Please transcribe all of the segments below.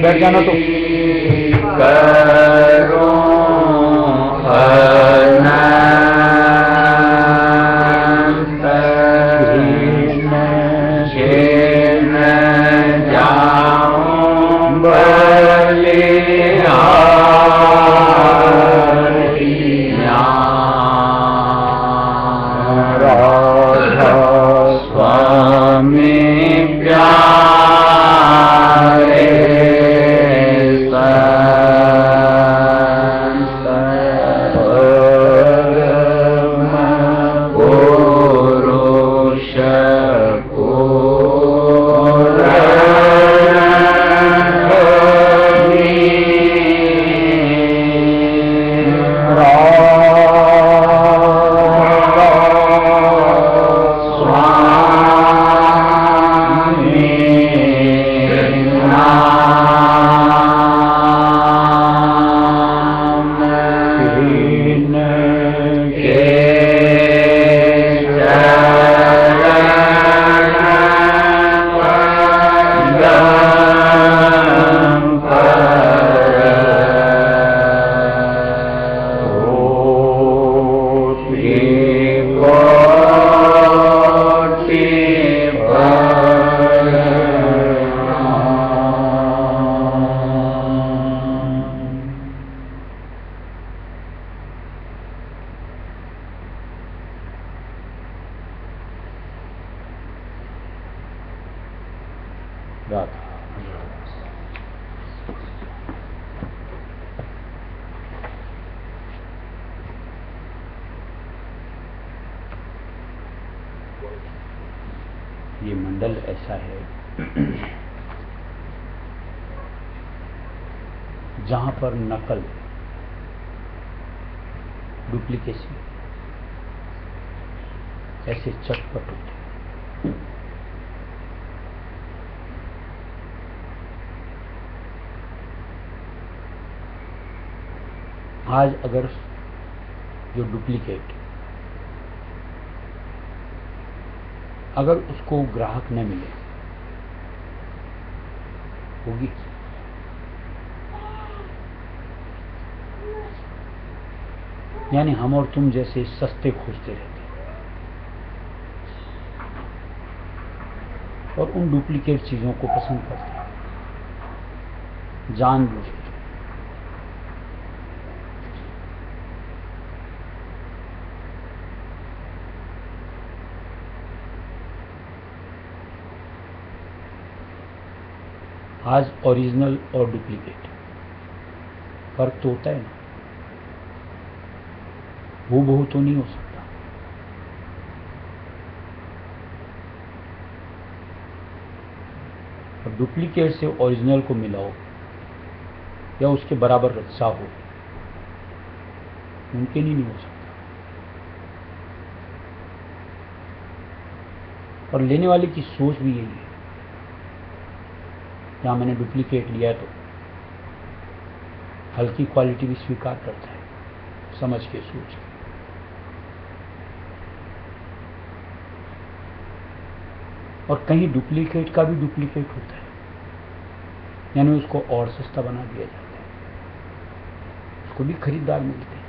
बैठ जाना तो स्वामी प्यारे राधा। ये मंडल ऐसा है जहां पर नकल, डुप्लीकेशन ऐसे चटपट होते हैं। आज अगर जो डुप्लीकेट, अगर उसको ग्राहक न मिले, होगी? यानी हम और तुम जैसे सस्ते खोजते रहते हैं और उन डुप्लीकेट चीजों को पसंद करते हैं जानबूझ के। आज ओरिजिनल और डुप्लीकेट फर्क तो होता है ना, हूबहू तो नहीं हो सकता। और डुप्लीकेट से ओरिजिनल को मिलाओ या उसके बराबर रचा हो, मुमकिन ही नहीं हो सकता। और लेने वाले की सोच भी यही है, या मैंने डुप्लीकेट लिया है तो हल्की क्वालिटी भी स्वीकार करता है, समझ के, सोच के। और कहीं डुप्लीकेट का भी डुप्लीकेट होता है, यानी उसको और सस्ता बना दिया जाता है, उसको भी खरीदार मिलते हैं।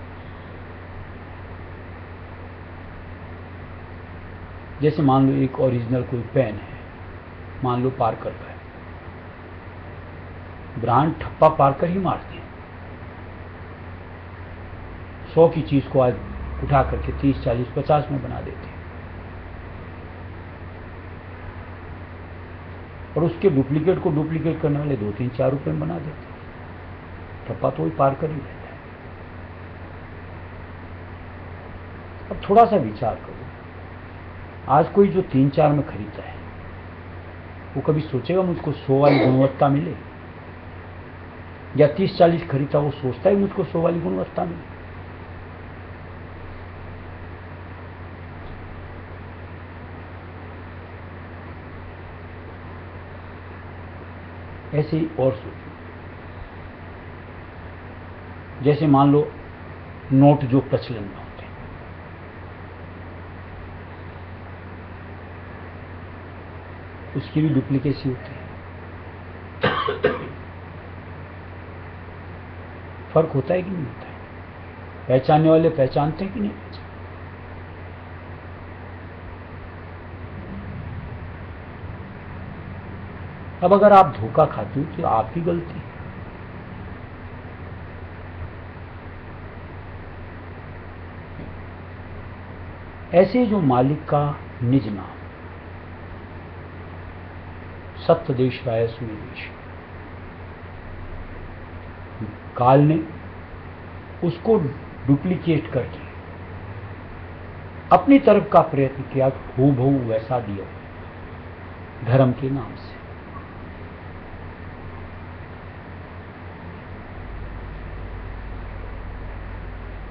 जैसे मान लो एक ओरिजिनल कोई पेन है, मान लो पार्कर का है, ब्रांड ठप्पा पार्कर ही मारते हैं। 100 की चीज को आज उठा करके 30, 40, 50 में बना देते हैं। और उसके डुप्लीकेट को डुप्लीकेट करने वाले 2, 3, 4 रुपए में बना देते हैं। ठप्पा तो वही पार्कर ही रहता है। अब थोड़ा सा विचार करो, आज कोई जो 3, 4 में खरीदता है, वो कभी सोचेगा मुझको 100 वाली गुणवत्ता मिले? या 30, 40 खरीदता, वो सोचता है मुझको 100 वाली गुणवत्ता मिले? ऐसे ही और सोचो, जैसे मान लो नोट जो प्रचलन में होते हैं, उसकी भी डुप्लीकेसी होती है। फर्क होता है कि नहीं होता है? पहचानने वाले पहचानते हैं कि नहीं पहचानते? अब अगर आप धोखा खाते हो तो आपकी गलती है। ऐसे जो मालिक का निज नाम सत्य देशराय सुमेश, काल ने उसको डुप्लीकेट करके अपनी तरफ का प्रयत्न किया, हूबहू वैसा दिया धर्म के नाम से।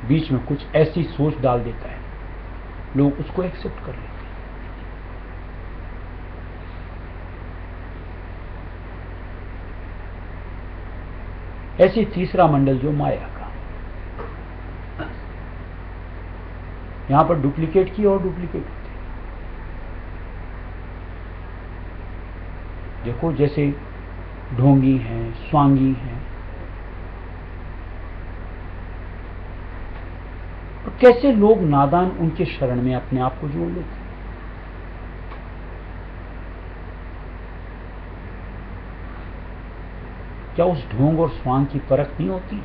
बीच में कुछ ऐसी सोच डाल देता है, लोग उसको एक्सेप्ट कर लेते हैं। ऐसी तीसरा मंडल जो माया का, यहां पर डुप्लीकेट की और डुप्लीकेट होती है। देखो जैसे ढोंगी हैं, स्वांगी हैं, और कैसे लोग नादान उनके शरण में अपने आप को जोड़ लेते हैं। क्या उस ढोंग और स्वांग की परख नहीं होती?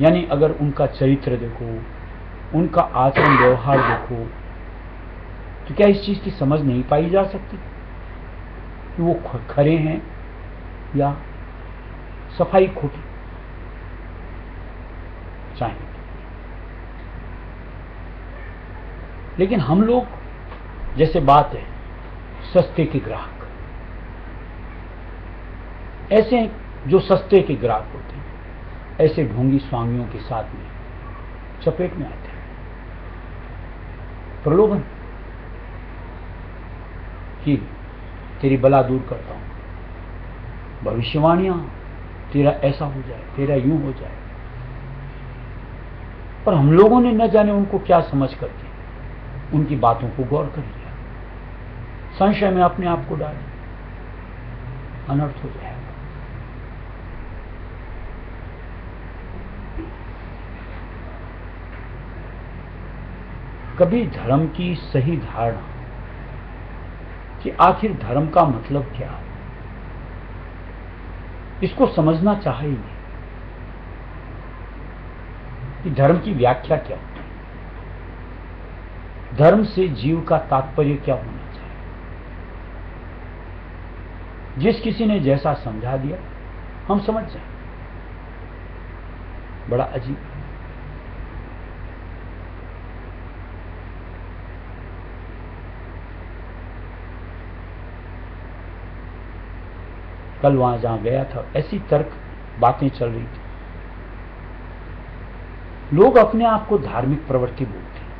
यानी अगर उनका चरित्र देखो, उनका आचरण व्यवहार देखो, तो क्या इस चीज की समझ नहीं पाई जा सकती कि वो खरे हैं या सफाई खोटी चाहिए? लेकिन हम लोग, जैसे बात है सस्ते के ग्राहक, ऐसे जो सस्ते के ग्राहक होते हैं ऐसे ढोंगी स्वामियों के साथ में चपेट में आते हैं। प्रलोभन कि तेरी बला दूर करता हूं, भविष्यवाणियां, तेरा ऐसा हो जाए, तेरा यूं हो जाए। पर हम लोगों ने न जाने उनको क्या समझ करके उनकी बातों को गौर कर लिया, संशय में अपने आप को डाले, अनर्थ हो जाएगा। कभी धर्म की सही धारणा कि आखिर धर्म का मतलब क्या है, इसको समझना चाह ही नहीं कि धर्म की व्याख्या क्या होती है, धर्म से जीव का तात्पर्य क्या होना चाहिए। जिस किसी ने जैसा समझा दिया हम समझ जाए, बड़ा अजीब है। कल वहां जहां गया था ऐसी तर्क बातें चल रही थी। लोग अपने आप को धार्मिक प्रवृत्ति बोलते हैं,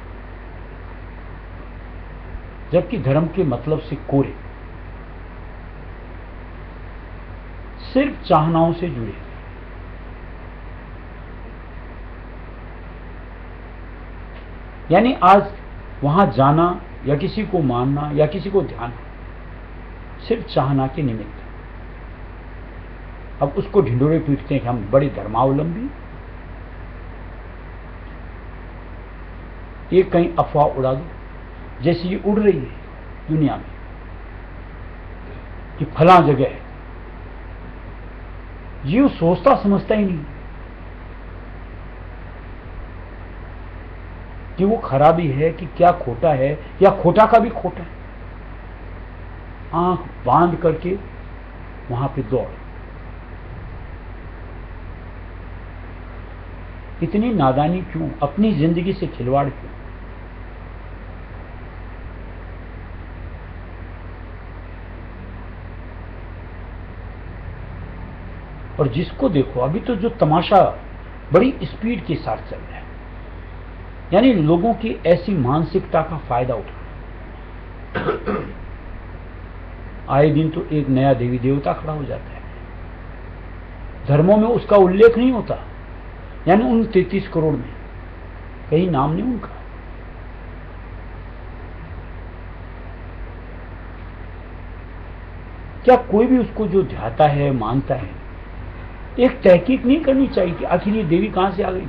जबकि धर्म के मतलब से कोरे, सिर्फ चाहनाओं से जुड़े। यानी आज वहां जाना या किसी को मानना या किसी को ध्यान सिर्फ चाहना के निमित्त। अब उसको ढिंडोरे पीटते हैं कि हम बड़े धर्मावलंबी। ये कहीं अफवाह उड़ा दो, जैसे ये उड़ रही है दुनिया में कि फला जगह है, जीव सोचता समझता ही नहीं कि वो खराबी है कि क्या खोटा है, या खोटा का भी खोटा है। आंख बांध करके वहां पे दौड़। इतनी नादानी क्यों, अपनी जिंदगी से खिलवाड़ क्यों? और जिसको देखो अभी तो जो तमाशा बड़ी स्पीड के साथ चल रहा है, यानी लोगों की ऐसी मानसिकता का फायदा उठा, आए दिन तो एक नया देवी देवता खड़ा हो जाता है। धर्मों में उसका उल्लेख नहीं होता, यानी उन 33 करोड़ में कहीं नाम नहीं उनका। क्या कोई भी उसको जो ध्याता है, मानता है, एक तहकीक नहीं करनी चाहिए कि आखिर ये देवी कहां से आ गई,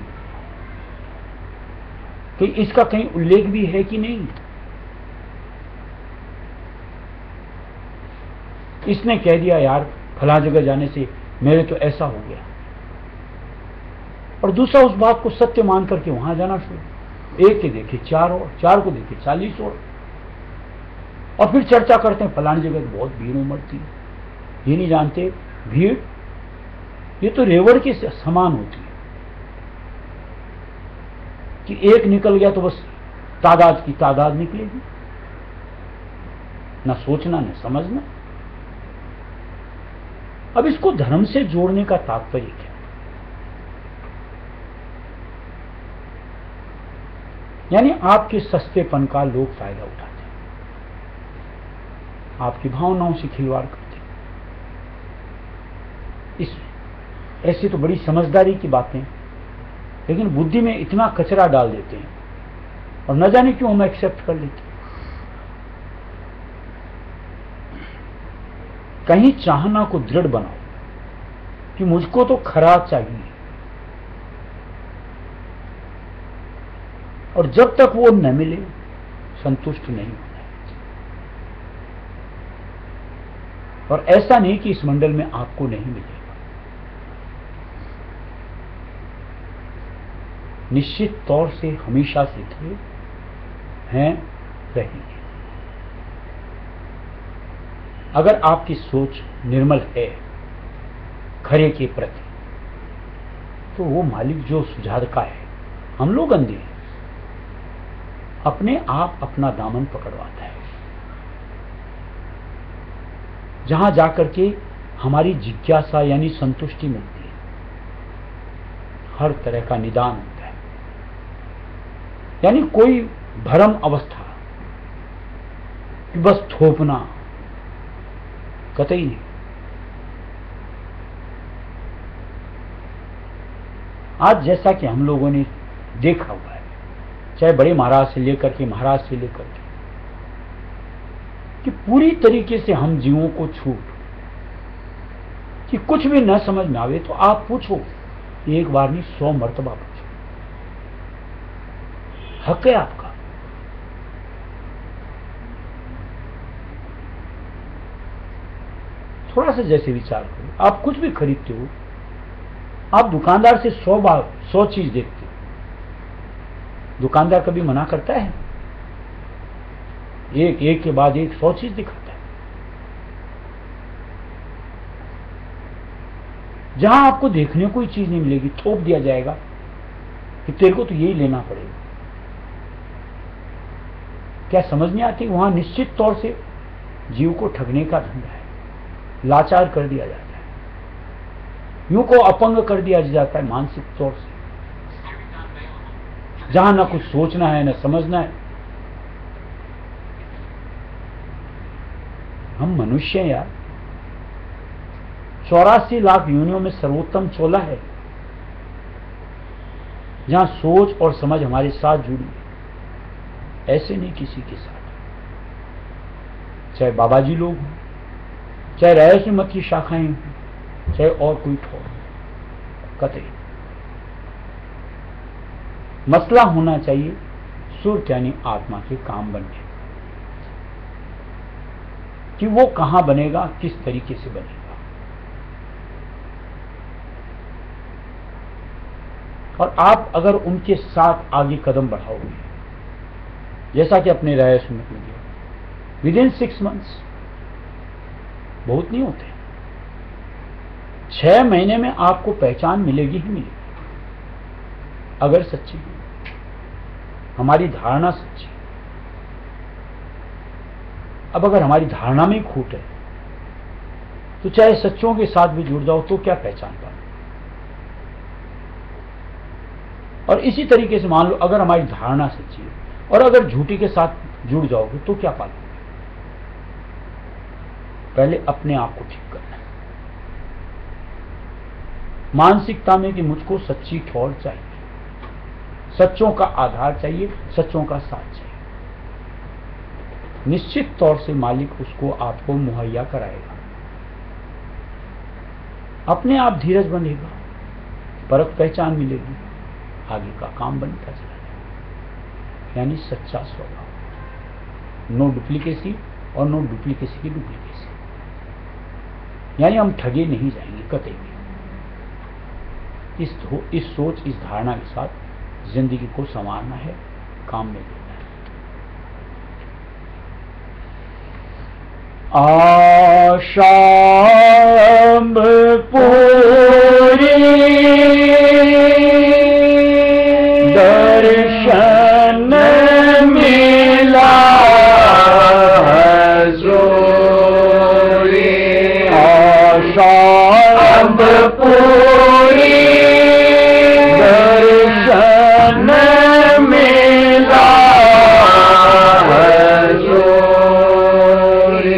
कि इसका कहीं उल्लेख भी है कि नहीं? इसने कह दिया यार फला जगह जाने से मेरे तो ऐसा हो गया, और दूसरा उस बात को सत्य मान करके वहां जाना शुरू। एक के देखे 4 और 4 को देखे 40 और फिर चर्चा करते हैं फलानी जगह बहुत भीड़ उमड़ती है। ये नहीं जानते भीड़ ये तो रेवड़ के समान होती है कि एक निकल गया तो बस तादाद की तादाद निकलेगी, ना सोचना न समझना। अब इसको धर्म से जोड़ने का तात्पर्य क्या? यानी आपके सस्तेपन का लोग फायदा उठाते हैं, आपकी भावनाओं से खिलवाड़ करते हैं। इस ऐसी तो बड़ी समझदारी की बातें, लेकिन बुद्धि में इतना कचरा डाल देते हैं और न जाने क्यों हम एक्सेप्ट कर लेते हैं। कहीं चाहना को दृढ़ बनाओ कि मुझको तो खरा चाहिए, और जब तक वो न मिले संतुष्ट नहीं होना। और ऐसा नहीं कि इस मंडल में आपको नहीं मिलेगा, निश्चित तौर से हमेशा से थे, हैं, रहेंगे। अगर आपकी सोच निर्मल है खरे के प्रति, तो वो मालिक जो सुझाता है, हम लोग अंधे हैं, अपने आप अपना दामन पकड़वाता है। जहां जाकर के हमारी जिज्ञासा यानी संतुष्टि मिलती है, हर तरह का निदान होता है। यानी कोई भ्रम अवस्था कि बस थोपना, कतई नहीं। आज जैसा कि हम लोगों ने देखा हुआ है, चाहे बड़े महाराज से लेकर के महाराज से लेकर के, कि पूरी तरीके से हम जीवों को छूट कि कुछ भी न समझ में आवे तो आप पूछो, एक बार नहीं 100 मर्तबा पूछो, हक है आपका। थोड़ा सा जैसे विचार करो, आप कुछ भी खरीदते हो, आप दुकानदार से 100 चीज देखते हो, दुकानदार कभी मना करता है? एक के बाद एक 100 चीज दिखाता है। जहां आपको देखने कोई चीज नहीं मिलेगी, थोप दिया जाएगा कि तेरे को तो यही लेना पड़ेगा। क्या समझ नहीं आती? वहां निश्चित तौर से जीव को ठगने का धंधा है, लाचार कर दिया जाता है, यूं को अपंग कर दिया जाता है मानसिक तौर से, जहां ना कुछ सोचना है, ना समझना है। हम मनुष्य हैं यार, 84 लाख योनियों में सर्वोत्तम चोला है, जहां सोच और समझ हमारे साथ जुड़ी है, ऐसे नहीं किसी के साथ। चाहे बाबाजी लोग हों, चाहे रहस्य मत की शाखाएं हों, चाहे और कोई ठोर, कतई मसला होना चाहिए सुर यानी आत्मा के काम बनने, कि वो कहां बनेगा, किस तरीके से बनेगा। और आप अगर उनके साथ आगे कदम बढ़ाओगे, जैसा कि अपने रहस्य में किया, विदिन 6 months, बहुत नहीं होते, 6 महीने में आपको पहचान मिलेगी ही मिलेगी, अगर सच्ची है, हमारी धारणा सच्ची है। अब अगर हमारी धारणा में खूट है, तो चाहे सच्चों के साथ भी जुड़ जाओ तो क्या पहचान पाओ। और इसी तरीके से मान लो, अगर हमारी धारणा सच्ची है और अगर झूठी के साथ जुड़ जाओगे तो क्या पाओगे। पहले अपने आप को ठीक करना है, मानसिकता में कि मुझको सच्ची ठोर चाहिए, सच्चों का आधार चाहिए, सच्चों का साथ चाहिए। निश्चित तौर से मालिक उसको आपको मुहैया कराएगा, अपने आप धीरज बनेगा, परख पहचान मिलेगी, आगे का काम बनता चला जाएगा। यानी सच्चा स्वभाव, नो डुप्लीकेसी और नो डुप्लीकेसी की डुप्लीकेसी, यानी हम ठगे नहीं जाएंगे कतई भी। इस सोच, इस धारणा के साथ जिंदगी को संवारना है, काम में लेना है। आशा पूरी दर्शन मिला जोरी, आशा पूरी दर्शन मिला जोरी,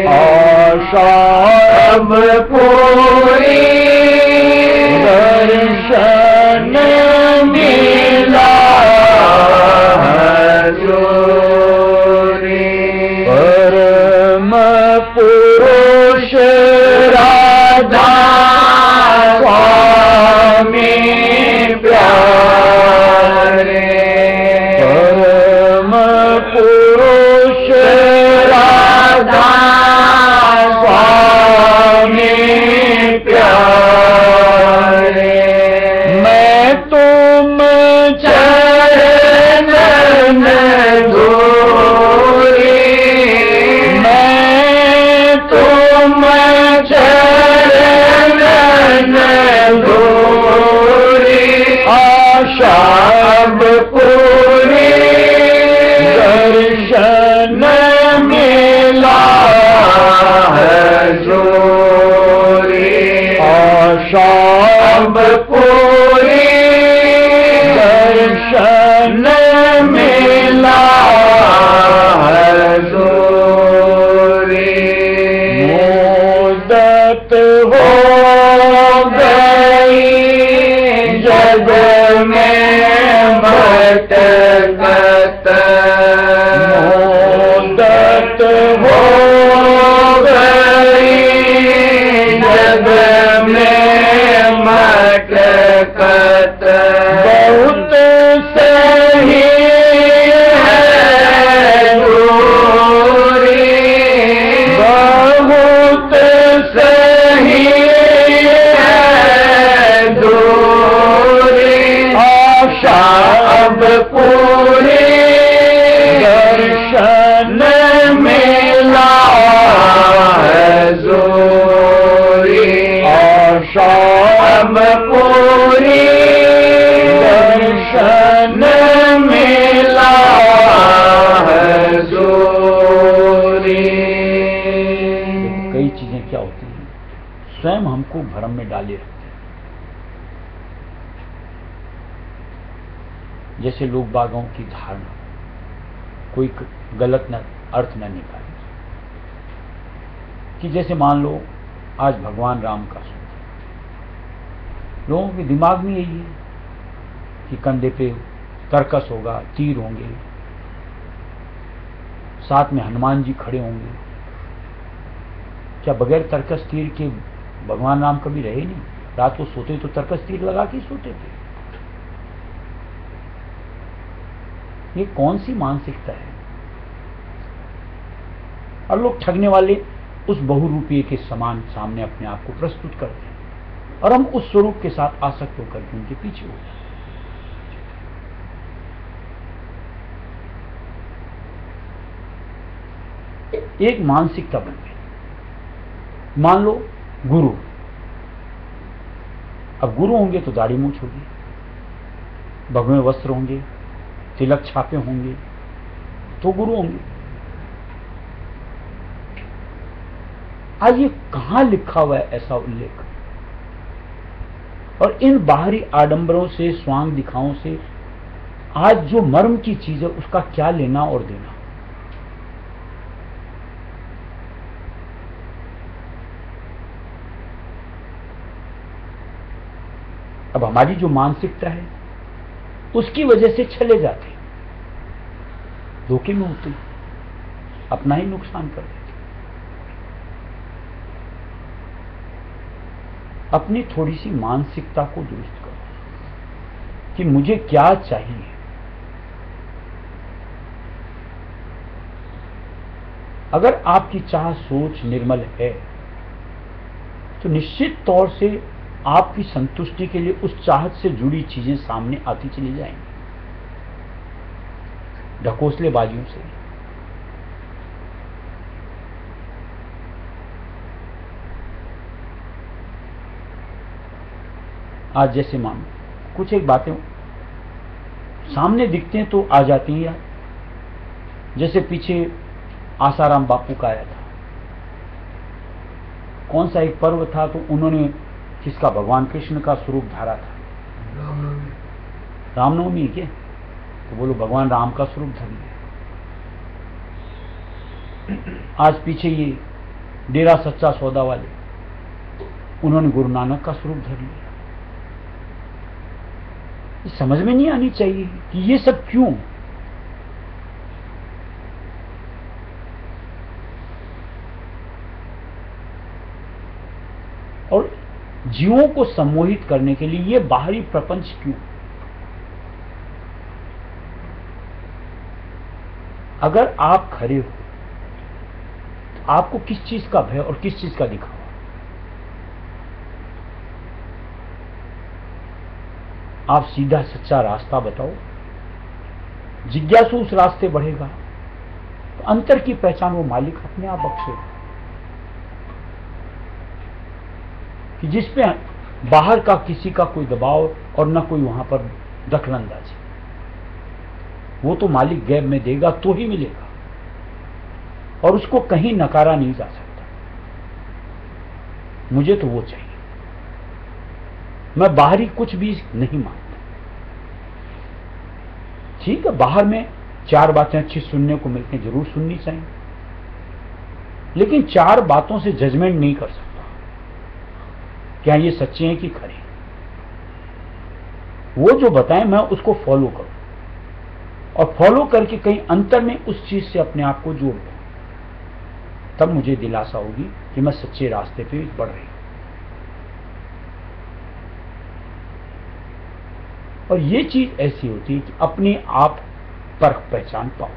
आशा पूरी बहुत सही है दूरी, बहुत सही है दूरी, आशा अब पूरी दर्शन मिला है जोरी, आशा अब पूरी दर्शन मिला है जोरी। कई चीजें क्या होती हैं, स्वयं हमको भ्रम में डाले रखते हैं। जैसे लोग बागों की धारणा, कोई गलत न अर्थ न निकाले, कि जैसे मान लो आज भगवान राम का सूत्र, लोगों के दिमाग में यही है कि कंधे पे तरकस होगा, तीर होंगे, साथ में हनुमान जी खड़े होंगे। क्या बगैर तरकस तीर के भगवान राम कभी रहे नहीं? रात को सोते तो तरकस तीर लगा के सोते थे। ये कौन सी मानसिकता है? और लोग ठगने वाले उस बहुरूपीय के समान सामने अपने आप को प्रस्तुत करते हैं और हम उस स्वरूप के साथ आसक्त होकर के उनके पीछे हो जाते हैं। एक मानसिकता बन गई। मान लो गुरु, अब गुरु होंगे तो दाढ़ी मूंछ होगी, भगवे वस्त्र होंगे, तिलक छापे होंगे, तो गुरु होंगे। आज ये कहां लिखा हुआ है ऐसा उल्लेख? और इन बाहरी आडंबरों से, स्वांग दिखाओं से आज जो मर्म की चीज है उसका क्या लेना और देना? अब हमारी जो मानसिकता है उसकी वजह से चले जाते, धोखे में होते, अपना ही नुकसान कर देते। अपनी थोड़ी सी मानसिकता को दुरुस्त करो कि मुझे क्या चाहिए। अगर आपकी चाह सोच निर्मल है तो निश्चित तौर से आपकी संतुष्टि के लिए उस चाहत से जुड़ी चीजें सामने आती चली जाएंगी, ढकोसलेबाजियों से। आज जैसे मानो कुछ एक बातें सामने दिखते हैं तो आ जाती हैं यार। जैसे पीछे आसाराम बापू का आया था, कौन सा एक पर्व था तो उन्होंने किसका, भगवान कृष्ण का स्वरूप धारा था, रामनवमी क्या, तो बोलो भगवान राम का स्वरूप धर लिया। आज पीछे ये डेरा सच्चा सौदा वाले, उन्होंने गुरु नानक का स्वरूप धर लिया। समझ में नहीं आनी चाहिए कि ये सब क्यों। और जीवों को सम्मोहित करने के लिए ये बाहरी प्रपंच क्यों? अगर आप खरे हो तो आपको किस चीज का भय और किस चीज का दिखावा? आप सीधा सच्चा रास्ता बताओ, जिज्ञासु उस रास्ते बढ़ेगा तो अंतर की पहचान वो मालिक अपने आप बख्शेगा। कि जिसपे बाहर का किसी का कोई दबाव और न कोई वहां पर दखलंदाजी, वो तो मालिक गैब में देगा तो ही मिलेगा और उसको कहीं नकारा नहीं जा सकता। मुझे तो वो चाहिए, मैं बाहरी कुछ भी नहीं मानता। ठीक है, बाहर में चार बातें अच्छी सुनने को मिलती हैं, जरूर सुननी चाहिए, लेकिन चार बातों से जजमेंट नहीं कर सकता क्या ये सच्चे हैं कि खरे। वो जो बताएं मैं उसको फॉलो करूं और फॉलो करके कहीं अंतर में उस चीज से अपने आप को जोड़ दूं, तब मुझे दिलासा होगी कि मैं सच्चे रास्ते पे बढ़ रही हूं। और ये चीज ऐसी होती है कि अपने आप परख पहचान पाओ।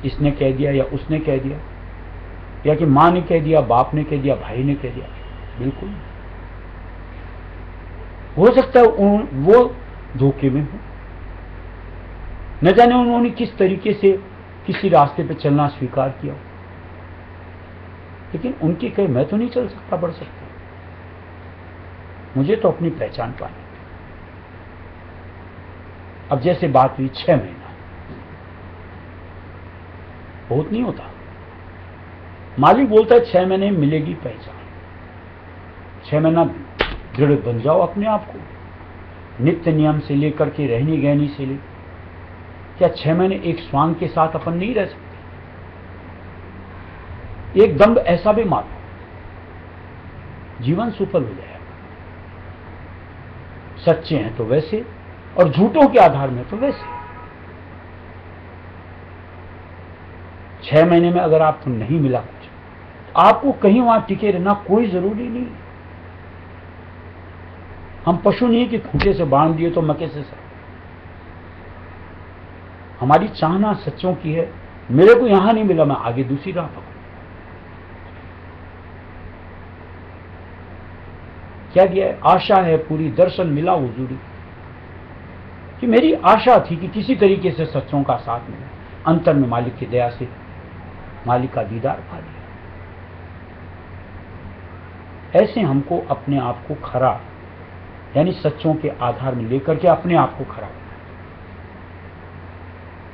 इसने कह दिया या उसने कह दिया, या कि मां ने कह दिया, बाप ने कह दिया, भाई ने कह दिया, बिल्कुल हो सकता है वो धोखे में हो, न जाने उन्होंने किस तरीके से किसी रास्ते पे चलना स्वीकार किया हो, लेकिन उनके कहे मैं तो नहीं चल सकता, बढ़ सकता, मुझे तो अपनी पहचान पानी। अब जैसे बात हुई 6 महीना, बहुत नहीं होता। मालिक बोलता है 6 महीने मिलेगी पहचान। 6 महीना दृढ़ बन जाओ अपने आप को, नित्य नियम से लेकर के रहनी गहनी से लेकर। क्या 6 महीने एक स्वांग के साथ अपन नहीं रह सकते? एक दंड ऐसा भी मानो, जीवन सफल हो जाएगा। सच्चे हैं तो वैसे, और झूठों के आधार में तो वैसे। 6 महीने में अगर आपको नहीं मिला कुछ, आपको कहीं वहां टिके रहना कोई जरूरी नहीं। हम पशु नहीं कि खूंटे से बांध दिए तो मके से सर। हमारी चाहना सच्चों की है, मेरे को यहां नहीं मिला, मैं आगे दूसरी राह पकड़ूं। क्या किया है? आशा है पूरी, दर्शन मिला हुजूरी। कि मेरी आशा थी कि किसी तरीके से सच्चों का साथ मिले, अंतर में मालिक की दया से मालिक का दीदार पा लिया। ऐसे हमको अपने आप को खरा, यानी सच्चों के आधार में लेकर के अपने आप को खरा बनाना,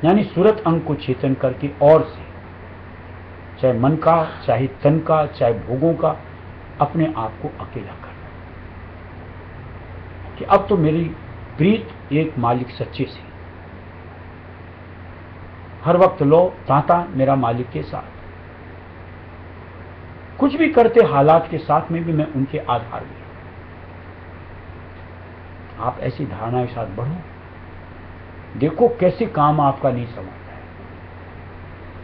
यानी सूरत अंग को चेतन करके और से, चाहे मन का, चाहे तन का, चाहे भोगों का, अपने आप को अकेला करना कि अब तो मेरी प्रीत एक मालिक सच्चे से, हर वक्त लो तांता मेरा मालिक के साथ, कुछ भी करते हालात के साथ में भी मैं उनके आधार में। आप ऐसी धारणा के साथ बढ़ो, देखो कैसे काम आपका नहीं संभलता है।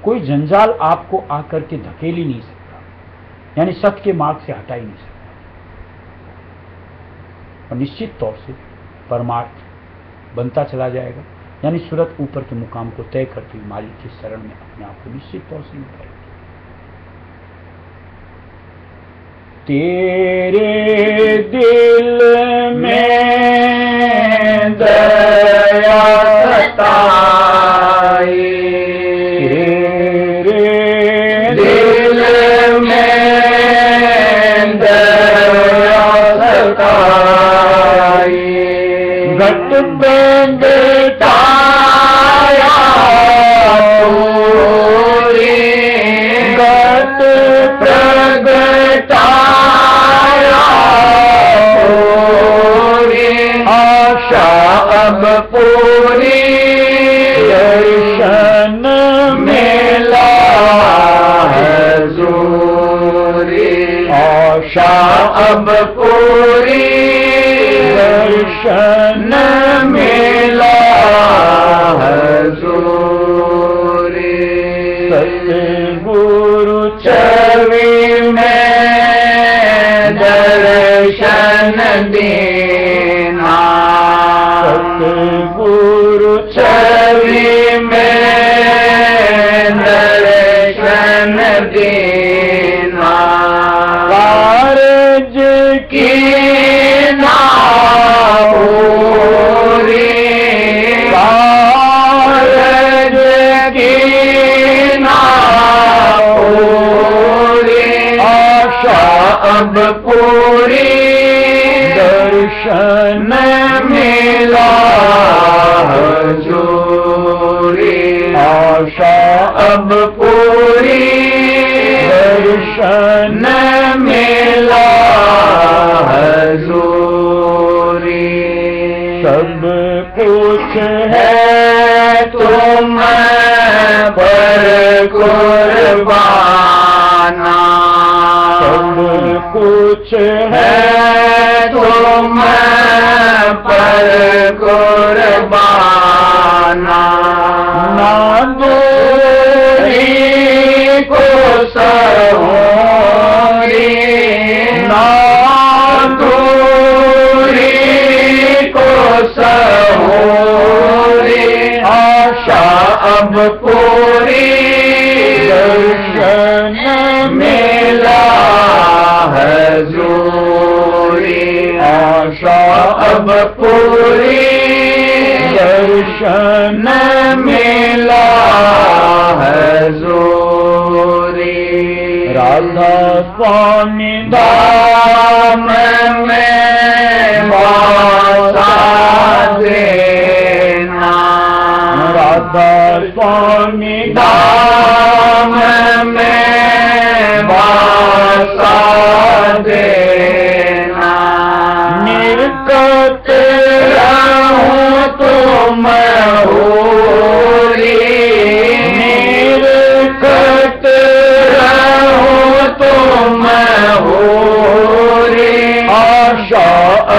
कोई जंजाल आपको आकर के धकेल ही नहीं सकता, यानी सत्य के मार्ग से हटा ही नहीं सकता। और निश्चित तौर से परमार्थ बनता चला जाएगा, यानी सूरत ऊपर के मुकाम को तय करते हुए मालिक की शरण में अपने आप को निश्चित तौर से मिटाएगा। तेरे दिल में दया सताई, तेरे दिल में दया सताई, घट बेटाया पूरी, घट प्रगटाया पूरी, आशा अब पूरी, दर्शन मिला हजूरी, आशा अब पूरी, दर्शन मिला हजूरी। सतगुरु छवि में दर्शन देना, सतगुरु छवि में दर्शन देना, कारज की ना पूरी, कारज की ना पूरी, आशा अब पूरी, दर्शन मिला हजूरी, आशा अब पूरी, दर्शन मिला हजूरी। सब कुछ है तुम पर कुर्बाना, सब कुछ है तुम पर कुर्बाना, ना दूरी को सहूरी, ना दूरी अब पूरी दर्शन मिला हजूरी, आशा अब पूरी दर्शन मिला हजूरी। राधा स्वामी धाम में वासा देना, राधा स्वामी धाम में वासा देना। निर्गत रहूं तो महोरी, निर्गत रहूं तो महोरी, आशा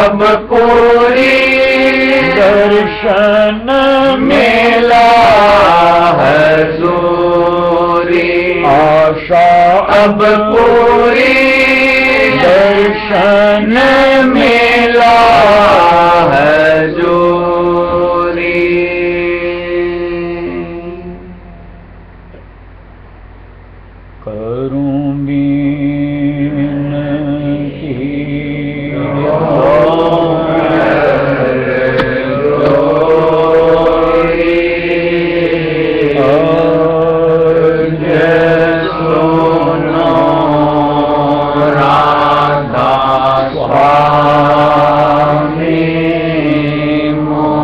अब पूरी दर्शन मिला हजूरी, आशा अब पूरी दर्शन मिला हजूरी। करूं बिनती स्वामी मोरी